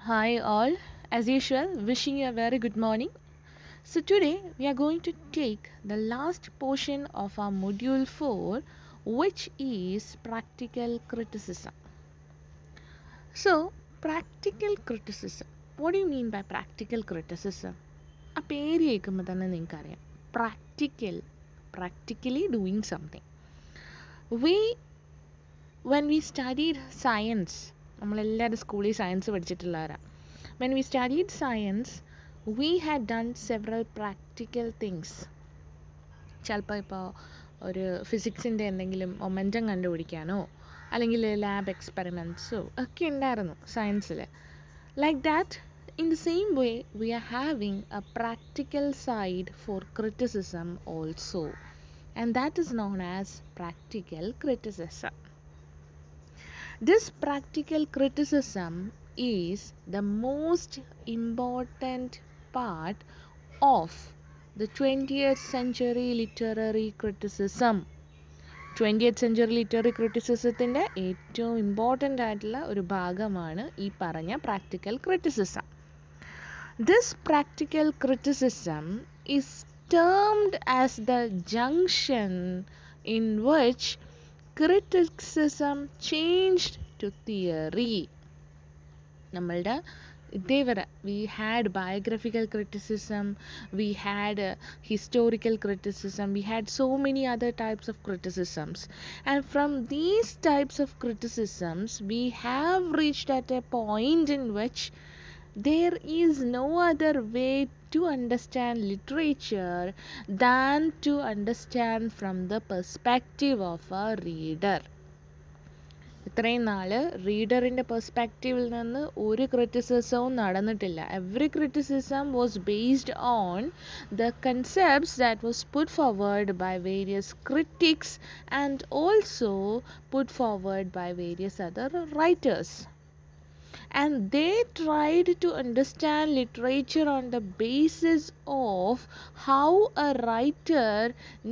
Hi all, as usual, wishing you a very good morning. So today we are going to take the last portion of our module 4, which is practical criticism. So, practical criticism. What do you mean by practical criticism? ആ പേര് കേൾക്കുമ്പോൾ തന്നെ നിങ്ങൾക്കറിയാം practically doing something. When we studied science, നമ്മളെല്ലാവരും സ്കൂളിൽ science പഠിച്ചിട്ടുള്ളവരാണ്. When we studied science, we had done several practical things. ചിലപ്പോൾ ഇപ്പോൾ ഒരു ഫിസിക്സിൻ്റെ എന്തെങ്കിലും മൊമെൻറ്റം കണ്ടുപിടിക്കാനോ അല്ലെങ്കിൽ ലാബ് എക്സ്പെരിമെൻറ്റ്സോ ഒക്കെ ഉണ്ടായിരുന്നു സയൻസിൽ. Like that, in the same way, we are having a practical side for criticism also, and that is known as practical criticism. This practical criticism is the most important part of the 20th century literary criticism. 20th century literary criticismത്തിൻ്റെ ഏറ്റവും important ആയിട്ടുള്ള ഒരു ഭാഗമാണ് ഈ പറഞ്ഞ practical criticism. This practical criticism is termed as the junction in which criticism changed to theory. നമ്മളുടെ ഇതേവരെ we had biographical criticism, we had historical criticism, we had so many other types of criticisms, and from these types of criticisms we have reached at a point in which there is no other way to understand literature than to understand from the perspective of a reader. ഇത്രയും നാൾ റീഡറിൻ്റെ പെർസ്പെക്റ്റീവിൽ നിന്ന് ഒരു ക്രിറ്റിസിസവും നടന്നിട്ടില്ല. Every criticism was based on the concepts that was put forward by various critics and also put forward by various other writers. And they tried to understand literature on the basis of how a writer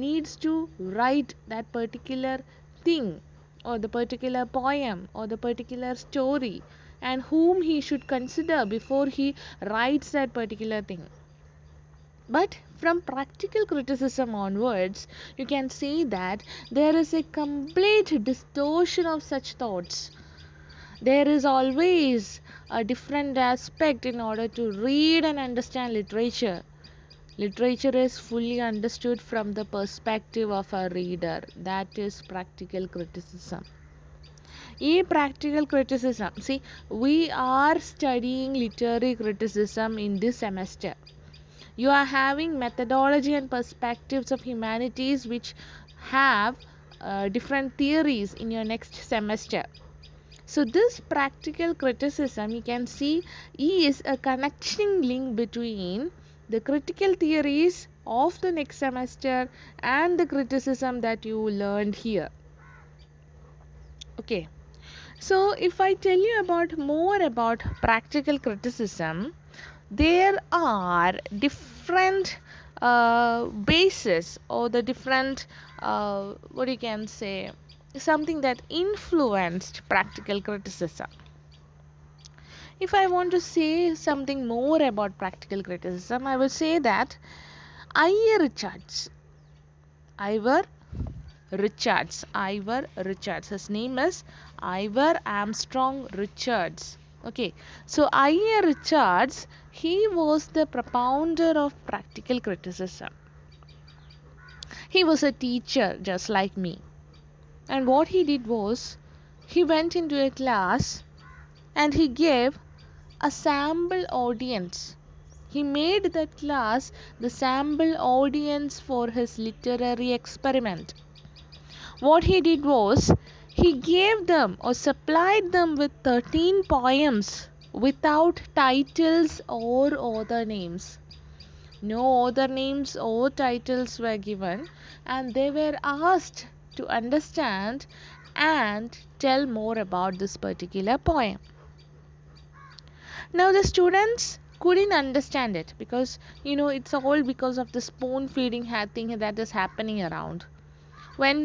needs to write that particular thing, or the particular poem, or the particular story, and whom he should consider before he writes that particular thing. But from practical criticism onwards, you can see that there is a complete distortion of such thoughts. There is always a different aspect in order to read and understand literature. Literature is fully understood from the perspective of a reader. That is practical criticism. Practical criticism, see, we are studying literary criticism in this semester. You are having methodology and perspectives of humanities which have different theories in your next semester. So this practical criticism, you can see, is a connecting link between the critical theories of the next semester and the criticism that you learned here. Okay, so if I tell you more about practical criticism, there are different bases, or the different what you can say, something that influenced practical criticism. If I want to say something more about practical criticism, I will say that Ivor Richards, his name is Ivor Armstrong Richards. Okay, so Ivor Richards, he was the propounder of practical criticism. He was a teacher just like me. And what he did was, he went into a class and he gave a sample audience. He made that class the sample audience for his literary experiment. What he did was, he gave them or supplied them with 13 poems without titles or author names. No author names or titles were given, and they were asked to understand and tell more about this particular poem. Now the students couldn't understand it because it's all because of the spoon feeding thing that is happening around. When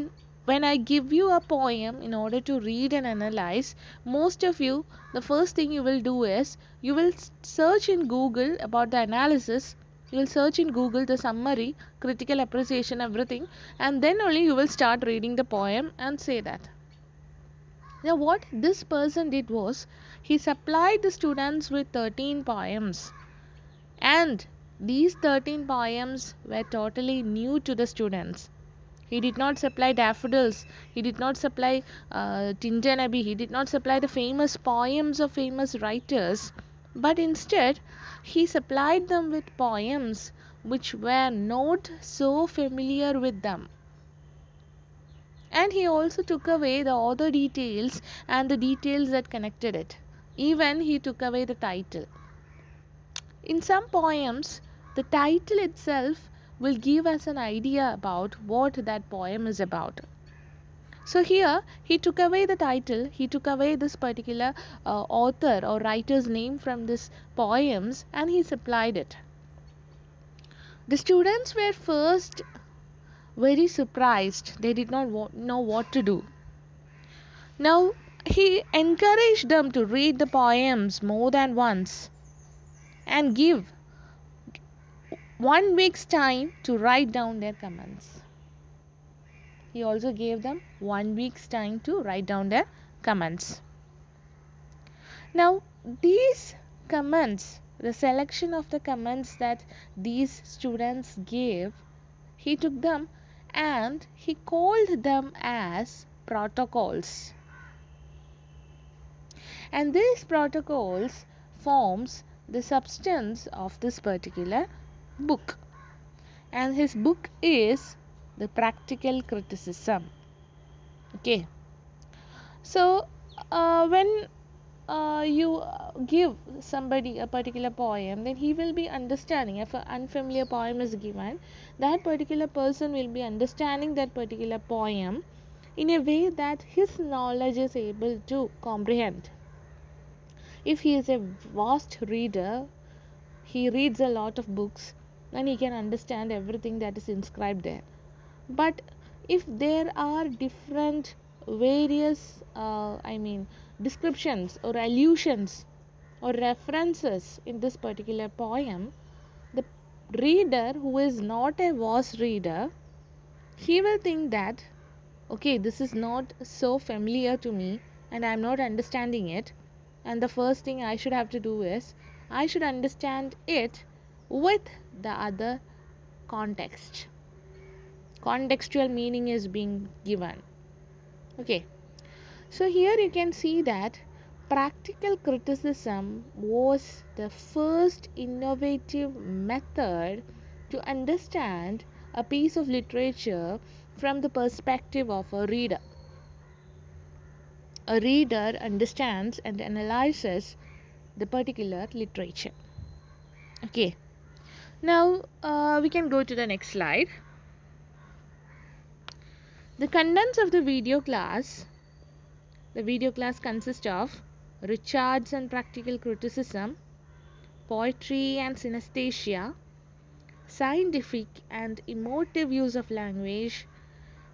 when I give you a poem in order to read and analyze, most of you, the first thing you will do is you will search in Google about the analysis. You will search in Google the summary, critical appreciation, everything, and then only you will start reading the poem and say that. Now, what this person did was he supplied the students with 13 poems, and these 13 poems were totally new to the students. He did not supply daffodils. He did not supply Tintanabi. He did not supply the famous poems of famous writers. But instead, he supplied them with poems which were not so familiar with them. And he also took away the author details and the details that connected it. Even he took away the title. In some poems, the title itself will give us an idea about what that poem is about. So here he took away the title, he took away this particular author or writer's name from this poems, and he supplied it. The students were first very surprised. They did not know what to do. Now he encouraged them to read the poems more than once and give 1 week's time to write down their comments. He also gave them 1 week's time to write down their comments. Now, these comments, the selection of the comments that these students gave, he took them and he called them as protocols. And these protocols forms the substance of this particular book. And his book is the Practical Criticism. Okay. So, when you give somebody a particular poem, then he will be understanding. If an unfamiliar poem is given, that particular person will be understanding that particular poem in a way that his knowledge is able to comprehend. If he is a vast reader, he reads a lot of books, and he can understand everything that is inscribed there. But if there are different various descriptions or allusions or references in this particular poem, the reader who is not a vast reader, he will think that, okay, this is not so familiar to me and I am not understanding it, and the first thing I should have to do is I should understand it with the other context. Contextual meaning is being given. Okay, so here you can see that practical criticism was the first innovative method to understand a piece of literature from the perspective of a reader. A reader understands and analyzes the particular literature. Okay, now we can go to the next slide. The contents of the video class consists of Richards and Practical Criticism, Poetry and Synesthesia, Scientific and Emotive Use of Language,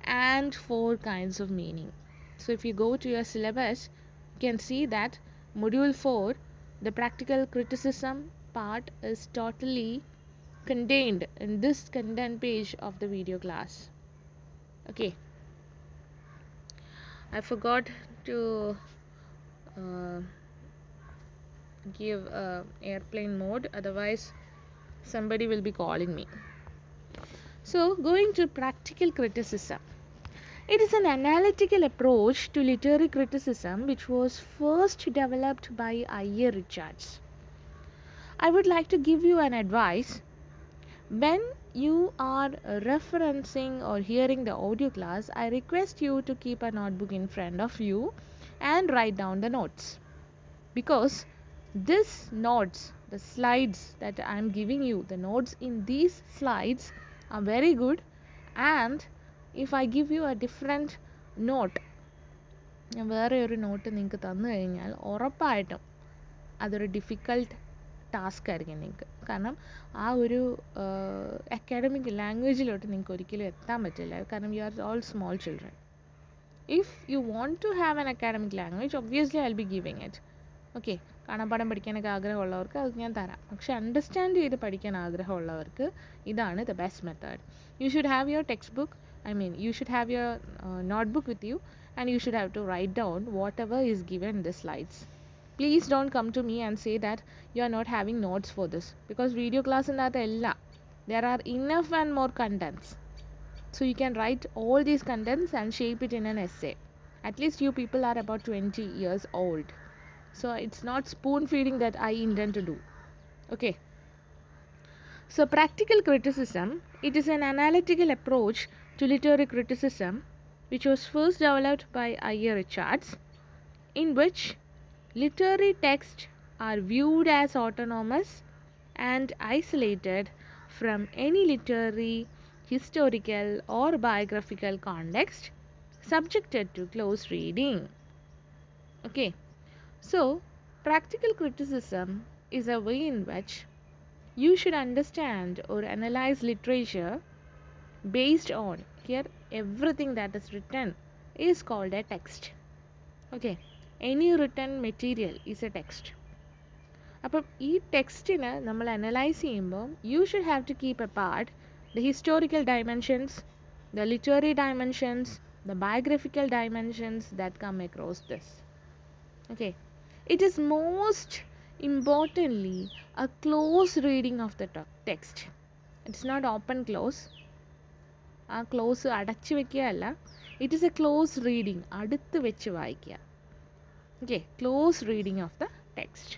and 4 kinds of meaning. So if you go to your syllabus, you can see that module 4, the practical criticism part is totally contained in this content page of the video class. Okay, I forgot to give airplane mode, otherwise somebody will be calling me. So going to practical criticism, it is an analytical approach to literary criticism which was first developed by I.A. Richards. I would like to give you an advice. When you are referencing or hearing the audio class, I request you to keep a notebook in front of you and write down the notes, because these notes, the slides that I am giving you, the notes in these slides are very good, and if I give you a different note, വേറെ ഒരു not നിങ്ങൾക്ക് തന്നു കഴിഞ്ഞാൽ ഉറപ്പായിട്ടും അതൊരു difficult task ആയിരിക്കും നിങ്ങൾക്ക്. കാരണം ആ ഒരു അക്കാഡമിക് ലാംഗ്വേജിലോട്ട് നിങ്ങൾക്ക് ഒരിക്കലും എത്താൻ പറ്റില്ല. കാരണം you are all small children. If you want to have an academic language, obviously I'll be giving it. Okay, കാണാപ്പാഠം പഠിക്കാനൊക്കെ ആഗ്രഹമുള്ളവർക്ക് അത് ഞാൻ തരാം. പക്ഷെ അണ്ടർസ്റ്റാൻഡ് ചെയ്ത് പഠിക്കാൻ ആഗ്രഹമുള്ളവർക്ക് ഇതാണ് the best method. You should have your textbook, you should have your notebook with you, and you should have to write down whatever is given in the slides. Please don't come to me and say that you are not having notes for this, because video class in that ella there are enough and more contents. So you can write all these contents and shape it in an essay. At least you people are about 20 years old. So it's not spoon feeding that I intend to do. Okay. So practical criticism, it is an analytical approach to literary criticism which was first developed by I.A. Richards, in which literary texts are viewed as autonomous and isolated from any literary, historical or biographical context subjected to close reading. Okay. So, practical criticism is a way in which you should understand or analyze literature based on, here everything that is written is called a text. Okay, any written material is a text. അപ്പം ഈ ടെക്സ്റ്റിന് നമ്മൾ analyse ചെയ്യുമ്പോൾ you should have to keep apart the historical dimensions, the literary dimensions, the biographical dimensions that come across this. Okay, it is most importantly a close reading of the text. It's not open close. ആ close അടച്ചു വെക്കുകയല്ല, it is a close reading, അടുത്ത് വെച്ച് വായിക്കുക. Okay, close reading of the text.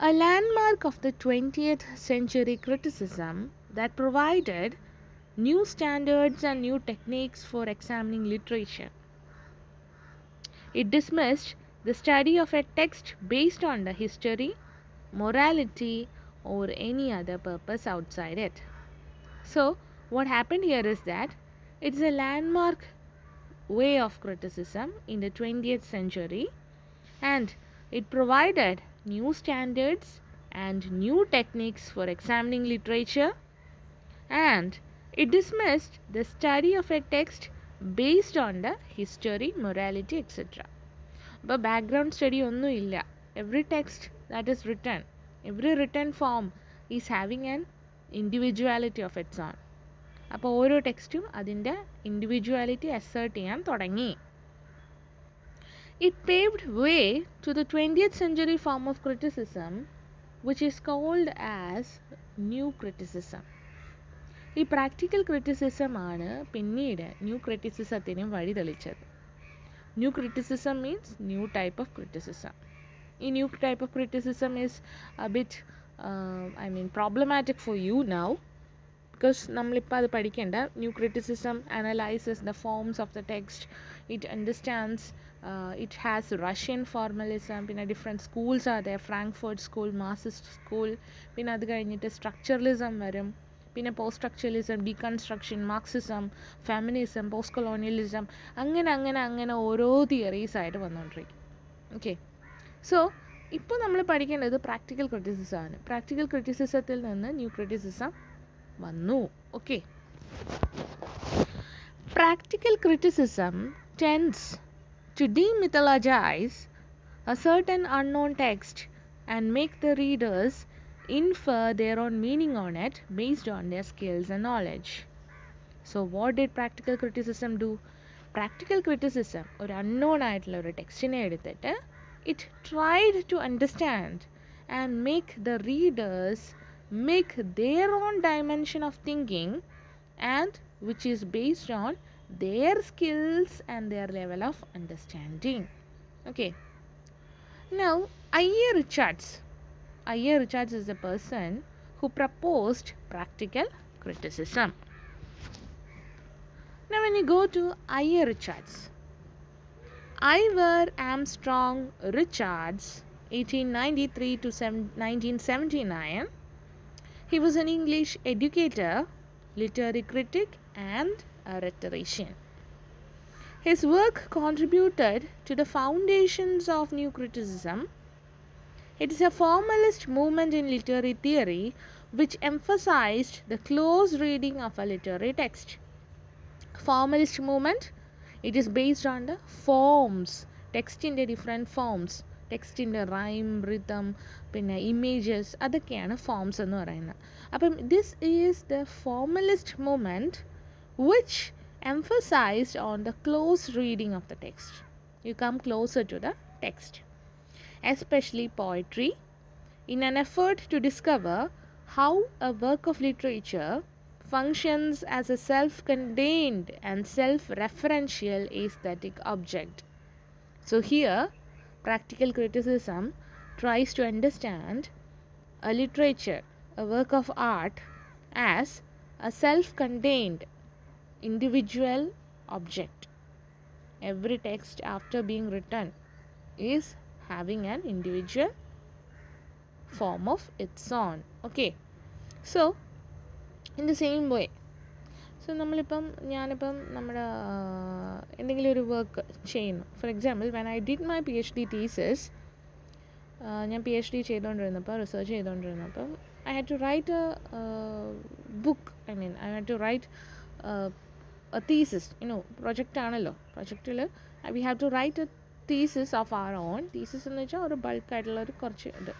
A landmark of the 20th century criticism that provided new standards and new techniques for examining literature. It dismissed the study of a text based on the history, morality, or any other purpose outside it. So, what happened here is that it's a landmark way of criticism in the 20th century, and it provided new standards and new techniques for examining literature, and it dismissed the study of a text based on the history, morality, etc. അപ്പോൾ background study ഒന്നുമില്ല. Every text that is written, every written form is having an individuality of its on. അപ്പോൾ ഓരോ ടെക്സ്റ്റും അതിൻ്റെ individuality assert ചെയ്യാൻ തുടങ്ങി. It paved way to the 20th century form of criticism which is called as new criticism. ഈ practical criticism ആണ് പിന്നീട് new ക്രിറ്റിസിസത്തിനും വഴി തെളിച്ചത്. New criticism means new type of criticism. ഈ new type of criticism is a bit problematic for you now, because നമ്മളിപ്പോൾ അത് പഠിക്കേണ്ട. New criticism analyses the forms of the text, it understands, it has Russian formalism, പിന്നെ different schools are there, Frankfurt school, Marxist school, പിന്നെ അത് കഴിഞ്ഞിട്ട് structuralism വരും, പിന്നെ post structuralism, deconstruction, Marxism, feminism, post colonialism, അങ്ങനെ ഓരോ തിയറീസ് ആയിട്ട് വന്നുകൊണ്ടിരിക്കും. ഓക്കെ, സോ ഇപ്പോൾ നമ്മൾ പഠിക്കേണ്ടത് പ്രാക്ടിക്കൽ ക്രിറ്റിസിസം ആണ്. പ്രാക്ടിക്കൽ ക്രിറ്റിസിസത്തിൽ നിന്ന് ന്യൂ ക്രിറ്റിസിസം വന്നു. Okay, practical criticism tends to demythologize a certain unknown text and make the readers infer their own meaning on it based on their skills and knowledge. So what did practical criticism do? Practical criticism ഒരു unknown ആയിട്ടുള്ള ഒരു ടെക്സ്റ്റിനെ എടുത്തിട്ട് it tried to understand and make the readers make their own dimension of thinking, and which is based on their skills and their level of understanding. Okay, now I.A. Richards is the person who proposed practical criticism. Now when you go to I.A. Richards, Ivor Armstrong Richards, 1893 to 1979, he was an English educator, literary critic, and a rhetorician. His work contributed to the foundations of new criticism. It is a formalist movement in literary theory which emphasized the close reading of a literary text. Formalist movement, it is based on the forms, text in the different forms, text in the rhyme, rhythm, പിന്നെ images, അതൊക്കെയാണ് forms എന്ന് പറയുന്നത്. അപ്പം this is the formalist movement which emphasized on the close reading of the text. You come closer to the text, especially poetry, in an effort to discover how a work of literature functions as a self-contained and self-referential aesthetic object. So here, practical criticism tries to understand a literature, a work of art, as a self-contained individual object. Every text after being written is having an individual form of its own. Okay, so in the same way, so നമ്മളിപ്പം ഞാനിപ്പം നമ്മുടെ എന്തെങ്കിലും ഒരു work ചെയ്യുന്നു. For example when I did my PhD thesis, ഞാൻ PhD ചെയ്തുകൊണ്ടിരുന്നപ്പോൾ, research ചെയ്തുകൊണ്ടിരുന്നപ്പം I had to write book, I had to write thesis. Project ആണല്ലോ, പ്രൊജക്റ്റിൽ we have to write a thesis of our own. Thesis എന്ന് വെച്ചാൽ ഒരു ബൾക്കായിട്ടുള്ള ഒരു കുറച്ച് ഇത്.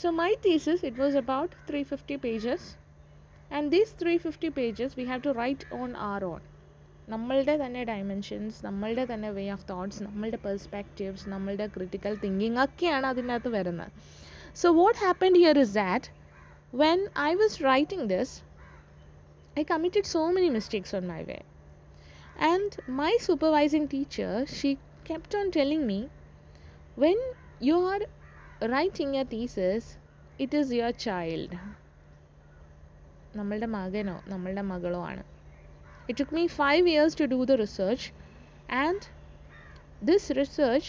So my thesis, it was about 350 pages, and these 350 pages we have to write on our own. നമ്മളുടെ തന്നെ ഡയമെൻഷൻസ്, നമ്മളുടെ തന്നെ വേ ഓഫ് തോട്ട്സ്, നമ്മളുടെ പെർസ്പെക്റ്റീവ്സ്, നമ്മളുടെ ക്രിട്ടിക്കൽ തിങ്കിങ് ഒക്കെയാണ് അതിനകത്ത് വരുന്നത്. So what happened here is that when I was writing this, I committed so many mistakes on my way, and my supervising teacher, she kept on telling me, when you are writing a thesis, it is your child, നമ്മളുടെ മകനോ നമ്മളുടെ മകളോ ആണ്. It took me 5 years to do the research, and this research,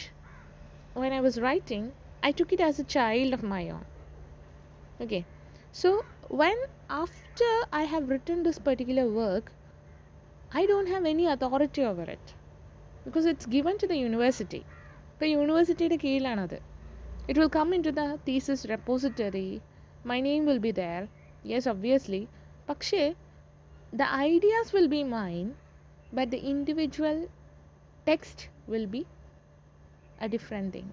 when I was writing, I took it as a child of my own. Okay, so when after I have written this particular work, I don't have any authority over it, because it's given to the university. The universityയുടെ കീഴിലാണത്. It will come into the thesis repository. My name will be there. Yes, obviously. പക്ഷേ the ideas will be mine, but the individual text will be a different thing.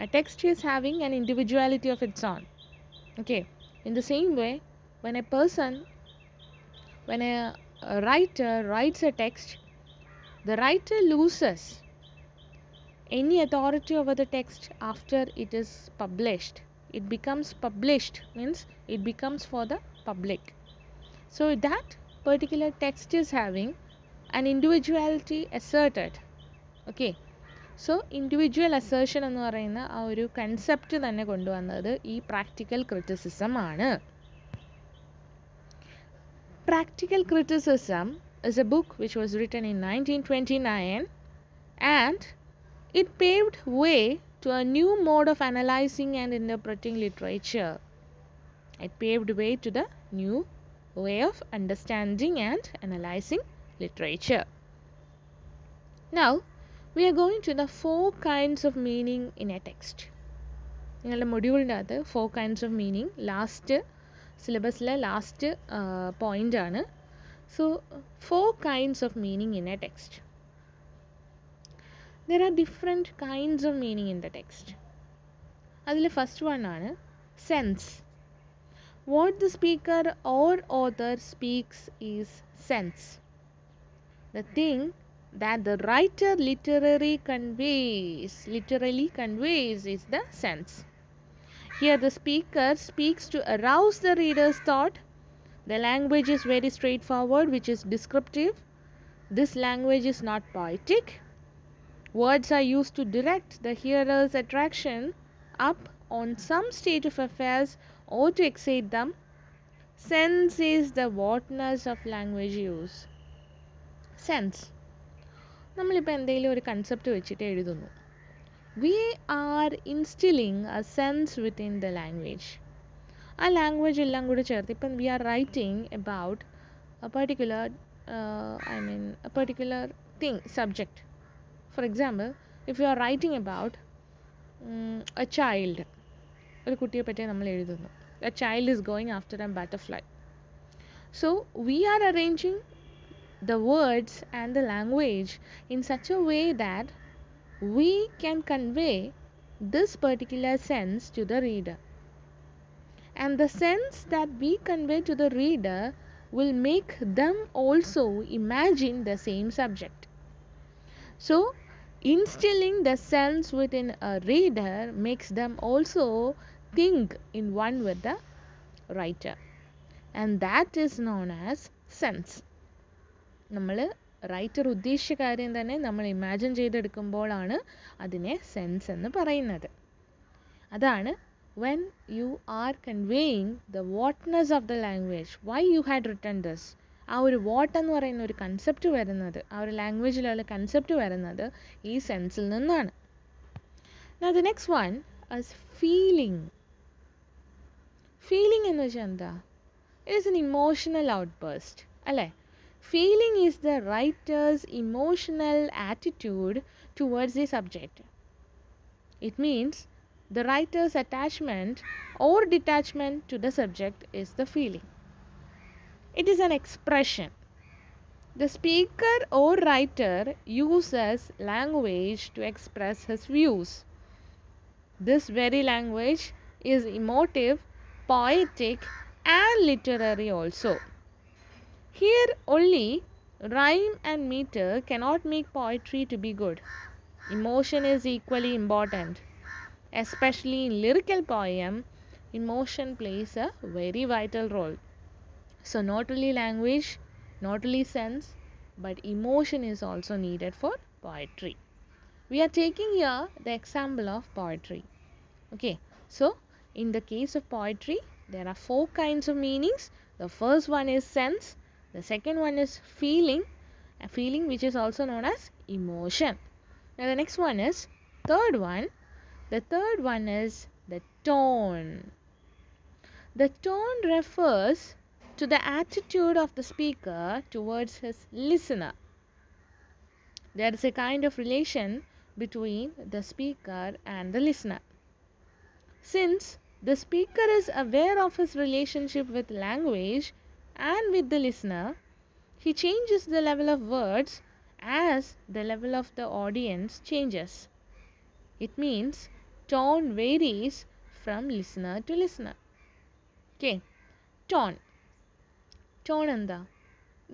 A text is having an individuality of its own. Okay. In the same way, when a writer writes a text, the writer loses any authority over the text after it is published. It becomes published, means it becomes for the public. So that particular text is having an individuality asserted. Okay, so individual assertion എന്ന് പറയുന്ന ആ ഒരു concept തന്നെ കൊണ്ടുവന്നത് ഈ practical criticism ആണ്. Practical Criticism is a book which was written in 1929, and it paved way to a new mode of analyzing and interpreting literature. It paved way to the new way of understanding and analyzing literature. Now, we are going to the 4 kinds of meaning in a text. നിങ്ങളുടെ മൊഡ്യൂളിൻ്റെ അകത്ത് 4 kinds of meaning last സിലബസിലെ last point ആണ്. So 4 kinds of meaning in a text. There are different kinds of meaning in the text. അതിൽ first one ആണ് sense. What the speaker or author speaks is sense. The thing that the writer literally conveys is the sense. Here the speaker speaks to arouse the reader's thought. The language is very straightforward, which is descriptive. This language is not poetic. Words are used to direct the hearer's attraction up on some state of affairs or to excite them. Sense is the whatness of language use. Sense. നമ്മളിപ്പോൾ എന്തെങ്കിലും ഒരു concept വെച്ചിട്ട് എഴുതുന്നു. We are instilling a sense within the language. ആ language എല്ലാം കൂടി ചേർത്ത് ഇപ്പം we are writing about a particular thing, subject. For example, if you are writing about a child, ഒരു കുട്ടിയെ പറ്റി നമ്മൾ എഴുതുന്നു. A child is going after a butterfly. So we are arranging the words and the language in such a way that we can convey this particular sense to the reader. And the sense that we convey to the reader will make them also imagine the same subject. So, instilling the sense within a reader makes them also think in one with the writer. And that is known as sense. നമ്മൾ writer ഉദ്ദേശിച്ച കാര്യം തന്നെ നമ്മൾ imagine ചെയ്തെടുക്കുമ്പോഴാണ് അതിനെ sense എന്ന് പറയുന്നത്. അതാണ് when you are conveying the whatness of the language, why you had written this. ആ ഒരു വാട്ട് എന്ന് പറയുന്ന ഒരു കൺസെപ്റ്റ് വരുന്നത്, ആ ഒരു ലാംഗ്വേജിലുള്ള കൺസെപ്റ്റ് വരുന്നത് ഈ സെൻസിൽ നിന്നാണ്. Now the next one is feeling. Feeling എന്ന് വെച്ചാൽ എന്താ? It is an emotional outburst, അല്ലേ? Feeling is the writer's emotional attitude towards the subject. It means the writer's attachment or detachment to the subject is the feeling. It is an expression. The speaker or writer uses language to express his views. This very language is emotive, poetic, and literary also. Here only rhyme and meter cannot make poetry to be good. Emotion is equally important. Especially in lyrical poem, emotion plays a very vital role. So not only language, not only sense, but emotion is also needed for poetry. We are taking here the example of poetry. Okay, so in the case of poetry, there are 4 kinds of meanings. The first one is sense. The second one is feeling, a feeling which is also known as emotion. Now the next one is third one. The third one is the tone. The tone refers to the attitude of the speaker towards his listener. There is a kind of relation between the speaker and the listener. Since the speaker is aware of his relationship with language and with the listener, he changes the level of words as the level of the audience changes. It means tone varies from listener to listener. Okay, tone. Tone എന്താ?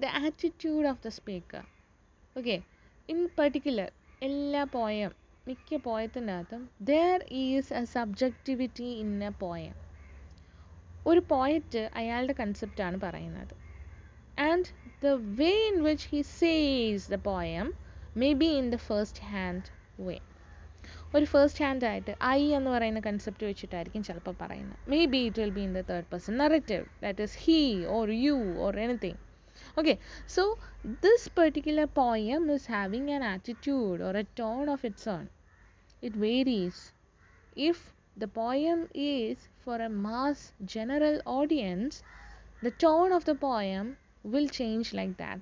The attitude of the speaker. Okay, in particular, എല്ലാ poem, മിക്ക പോയത്തിൻ്റെ അകത്തും there is a subjectivity in a poem. ഒരു poet അയാളുടെ കൺസെപ്റ്റാണ് പറയുന്നത്. And the way in which he says the poem may be in the first hand way. ഒരു first hand ആയിട്ട് I എന്ന് പറയുന്ന കൺസെപ്റ്റ് വെച്ചിട്ടായിരിക്കും ചിലപ്പോൾ പറയുന്നത്. May be it will be in the third person narrative, that is he or you or anything. Okay, so this particular poem is having an attitude or a tone of its own. It varies. If the poem is for a mass general audience, the tone of the poem will change like that.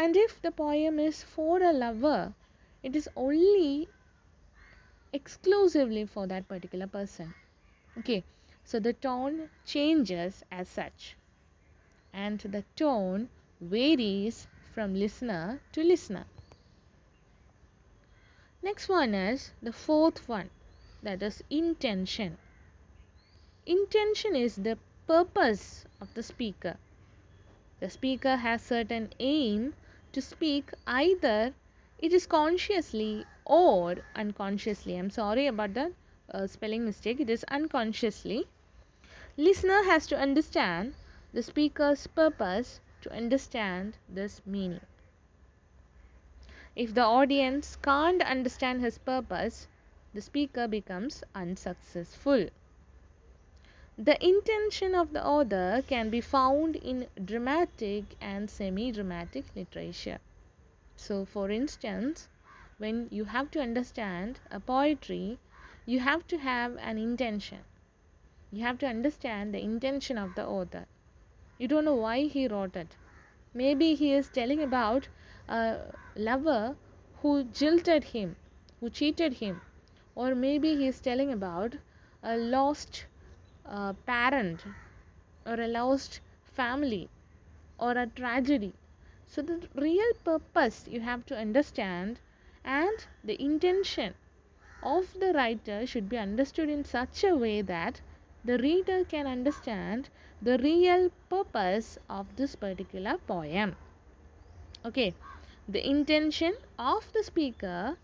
And if the poem is for a lover, it is only exclusively for that particular person. Okay, so the tone changes as such, and the tone varies from listener to listener. Next one is the fourth one, that is intention. Intention is the purpose of the speaker. The speaker has certain aim to speak, either it is consciously or unconsciously. I'm sorry about the spelling mistake. It is unconsciously. Listener has to understand the speaker's purpose to understand this meaning. If the audience can't understand his purpose, the speaker becomes unsuccessful. The intention of the author can be found in dramatic and semi-dramatic literature. So, for instance, when you have to understand a poetry, you have to have an intention. You have to understand the intention of the author. You don't know why he wrote it. Maybe he is telling about a lover who jilted him, who cheated him, or maybe he is telling about a lost parent or a lost family or a tragedy. So the real purpose you have to understand, and the intention of the writer should be understood in such a way that the reader can understand the real purpose of this particular poem. Okay, the intention of the speaker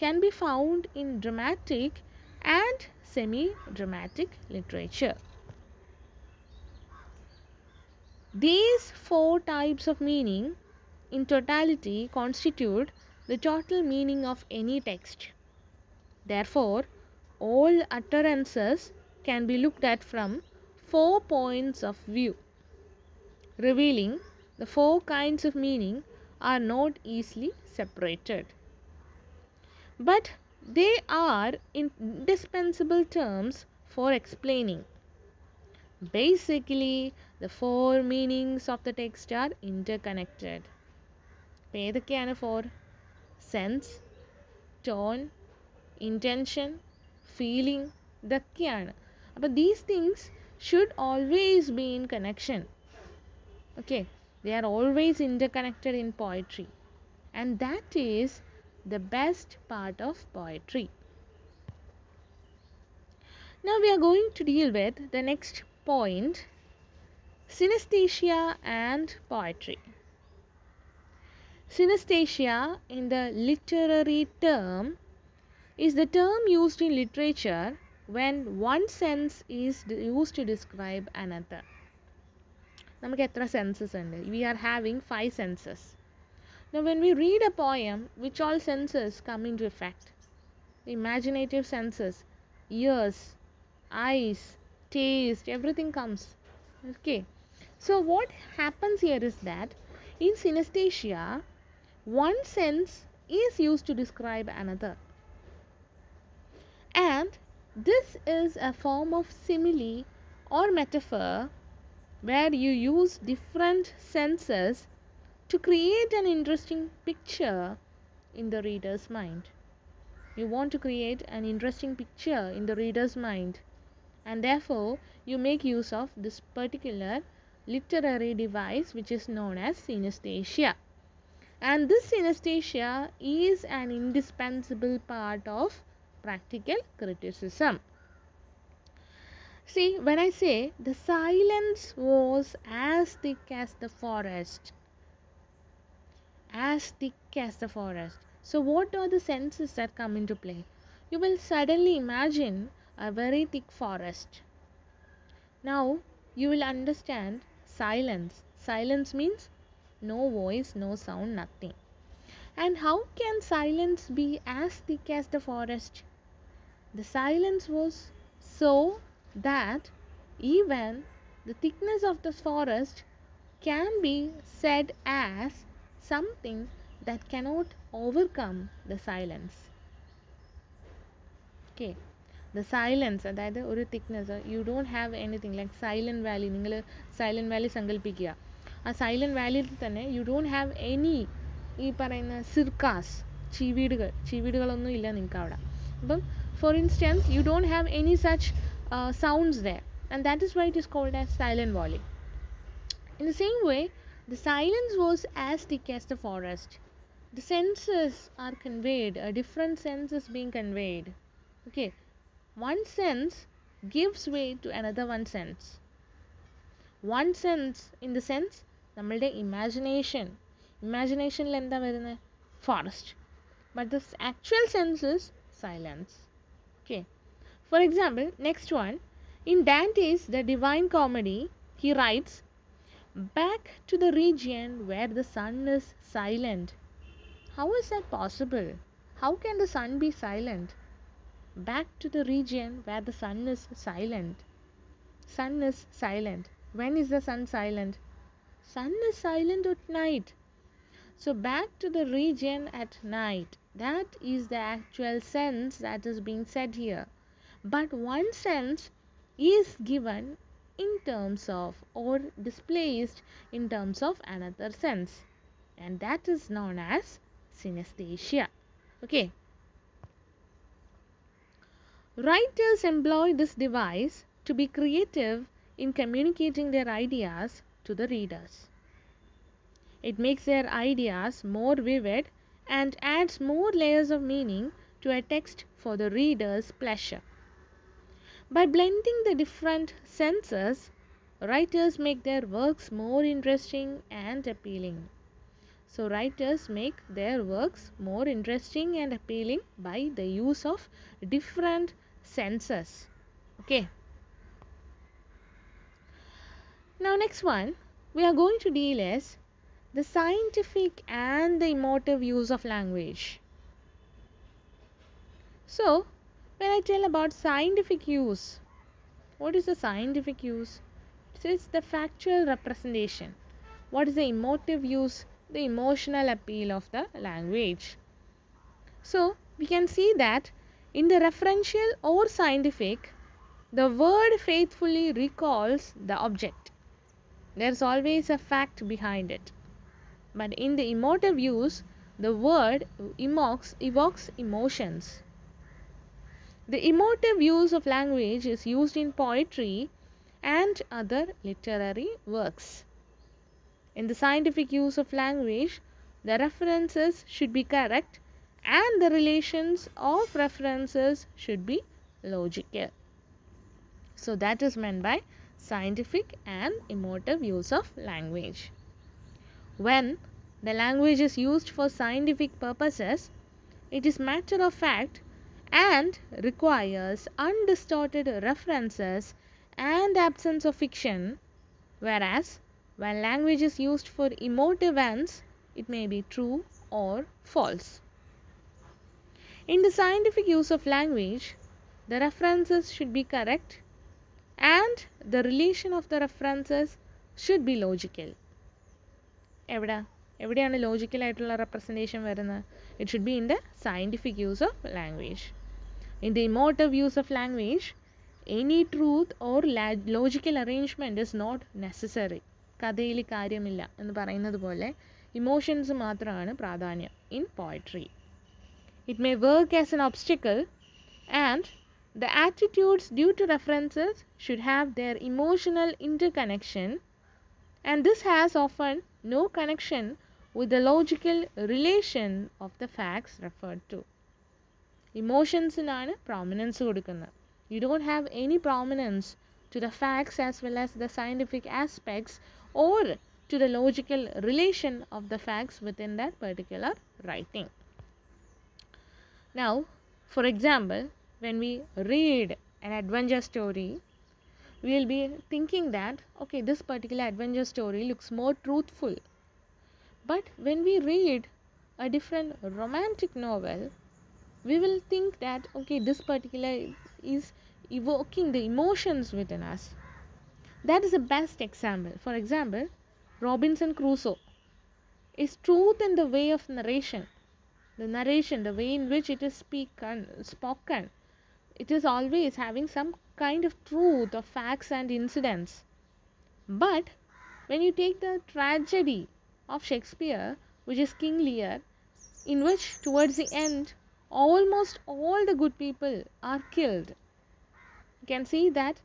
can be found in dramatic and semi dramatic literature. These four types of meaning in totality constitute the total meaning of any text. Therefore, all utterances can be looked at from 4 points of view, revealing the 4 kinds of meaning are not easily separated. But they are indispensable terms for explaining. Basically, the 4 meanings of the text are interconnected. ഏതൊക്കെയാണ് 4? Sense, tone, intention, feeling, ഇതൊക്കെയാണ്. അപ്പോൾ these things should always be in connection. Okay, they are always interconnected in poetry, and that is the best part of poetry. Now we are going to deal with the next point, synesthesia and poetry. Synesthesia in the literary term is the term used in literature when one sense is used to describe another. നമുക്ക് എത്ര senses ഉണ്ട്? We are having 5 senses. Now when we read a poem, which all senses come into effect? The imaginative senses, ears, eyes, taste, everything comes. Okay, so what happens here is that in synesthesia, one sense is used to describe another, and this is a form of simile or metaphor where you use different senses to create an interesting picture in the reader's mind. You want to create an interesting picture in the reader's mind, and therefore you make use of this particular literary device which is known as synesthesia. And this synesthesia is an indispensable part of practical criticism. See, when I say the silence was as thick as the forest, so what are the senses that come into play? You will suddenly imagine a very thick forest. Now you will understand silence. Silence means no voice, no sound, nothing. And how can silence be as thick as the forest? The silence was so that even the thickness of the forest can be said as something that cannot overcome the silence. Okay, the silence, അതായത് ഒരു thickness, U don't have anything like silent Valley. നിങ്ങൾ silent Valley സങ്കല്പിക്കുക. ആ silent വാലിയിൽ തന്നെ U don't have any ഈ പറയുന്ന സിർക്കാസ്, ചീവീടുകളൊന്നും ഇല്ല നിങ്ങൾക്ക് അവിടെ. അപ്പം for instance you don't have any such sounds there, and that is why it is called as silent valley. In the same way, the silence was as thick as the forest. The senses are conveyed, a different sense is being conveyed. Okay, one sense gives way to another one sense. One sense in the sense നമ്മളുടെ ഇമാജിനേഷനിൽ എന്താ വരുന്നത്? Forest. But the actual sense is silence. Okay, for example, next one, in Dante's The Divine Comedy, he writes, back to the region where the sun is silent. How is that possible? How can the sun be silent? Back to the region where the sun is silent. Sun is silent. When is the sun silent? Sun is silent at night. So back to the region at night. That is the actual sense that is being said here. But one sense is given in terms of or displaced in terms of another sense, and that is known as synesthesia. Okay, writers employ this device to be creative in communicating their ideas to the readers. It makes their ideas more vivid and adds more layers of meaning to a text for the reader's pleasure. By blending the different senses, writers make their works more interesting and appealing. So, writers make their works more interesting and appealing by the use of different senses. Okay. Now, next one we are going to deal is the scientific and the emotive use of language. So, when I tell about scientific use, what is the scientific use? It is the factual representation. What is the emotive use? The emotional appeal of the language. So, we can see that in the referential or scientific, the word faithfully recalls the object. There is always a fact behind it. But in the emotive use, the word evokes emotions. The emotive use of language is used in poetry and other literary works. In the scientific use of language, the references should be correct and the relations of references should be logical. So that is meant by scientific and emotive use of language. When the language is used for scientific purposes, it is matter of fact and requires undistorted references and absence of fiction, whereas when language is used for emotive ends, it may be true or false. In the scientific use of language, the references should be correct and the relation of the references should be logical. എവിടെയാണ് logical ആയിട്ടുള്ള representation വരുന്നത്? It should be in the scientific use of language. In the emotive use of language, any truth or logical arrangement is not necessary. കഥയിൽ കാര്യമില്ല എന്ന് പറയുന്നത് പോലെ emotions മാത്രമാണ് പ്രാധാന്യം in poetry. It may work as an obstacle and the attitudes due to references should have their emotional interconnection, and this has often no connection with the logical relation of the facts referred to. ഇമോഷൻസിനാണ് prominence കൊടുക്കുന്നത്. You don't have any prominence to the facts as well as the scientific aspects or to the logical relation of the facts within that particular writing. Now, for example, when we read an adventure story, we will be thinking that, okay, this particular adventure story looks more truthful. But when we read a different romantic novel, we will think that, okay, this particular is evoking the emotions within us. That is the best example. For example, Robinson Crusoe is truth in the way of narration. The narration, the way in which it is spoken, it is always having some kind of truth of facts and incidents. But when you take the tragedy of Shakespeare, which is King Lear, in which towards the end almost all the good people are killed, you can see that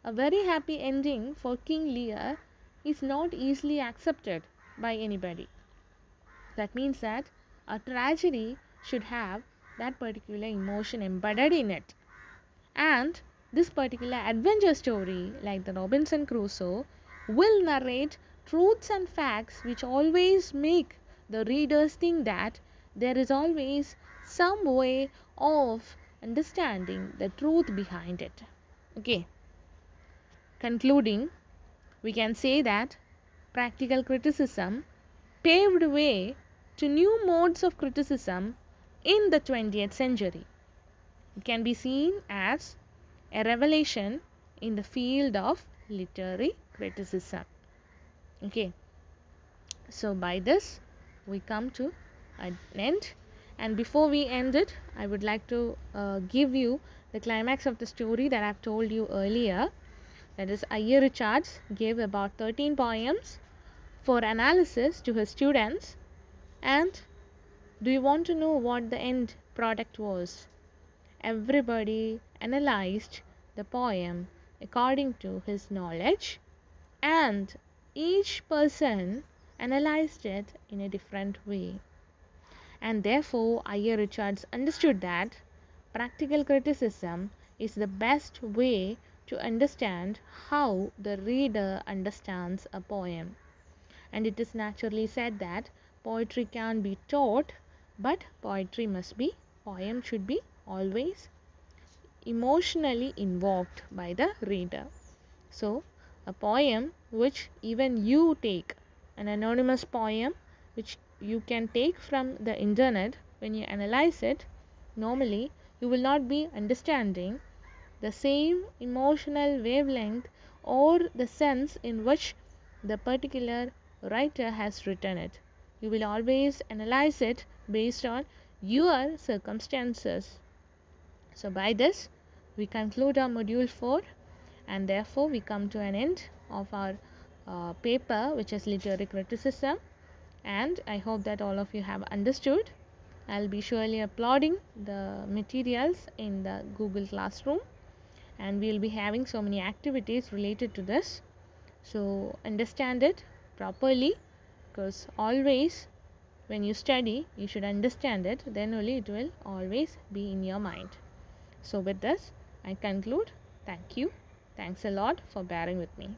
a very happy ending for King Lear is not easily accepted by anybody. That means that a tragedy should have that particular emotion embedded in it. And this particular adventure story, like the Robinson Crusoe, will narrate truths and facts which always make the readers think that there is always some way of understanding the truth behind it. Okay. Concluding, we can say that practical criticism paved way to new modes of criticism in the 20th century. It can be seen as a revelation in the field of literary criticism. Okay. So by this we come to an end, and before we end it, I would like to give you the climax of the story that I have told you earlier. That is, I.A. Richards gave about 13 poems for analysis to his students. And do you want to know what the end product was? Everybody analyzed the poem according to his knowledge, and each person analyzed it in a different way. And therefore, I.A. Richards understood that practical criticism is the best way to understand how the reader understands a poem. And it is naturally said that poetry can be taught, but poem should be always emotionally invoked by the reader. So, a poem which even you take, an anonymous poem which you can take from the internet, when you analyze it, normally you will not be understanding the same emotional wavelength or the sense in which the particular writer has written it. You will always analyze it based on your circumstances. So, by this, we conclude our module 4, and therefore we come to an end of our paper, which is literary criticism. And I hope that all of you have understood. I'll be surely uploading the materials in the Google Classroom, and we'll be having so many activities related to this. So, understand it properly, because always when you study, you should understand it, then only it will always be in your mind. So, with this, I conclude. Thank you. Thanks a lot for bearing with me.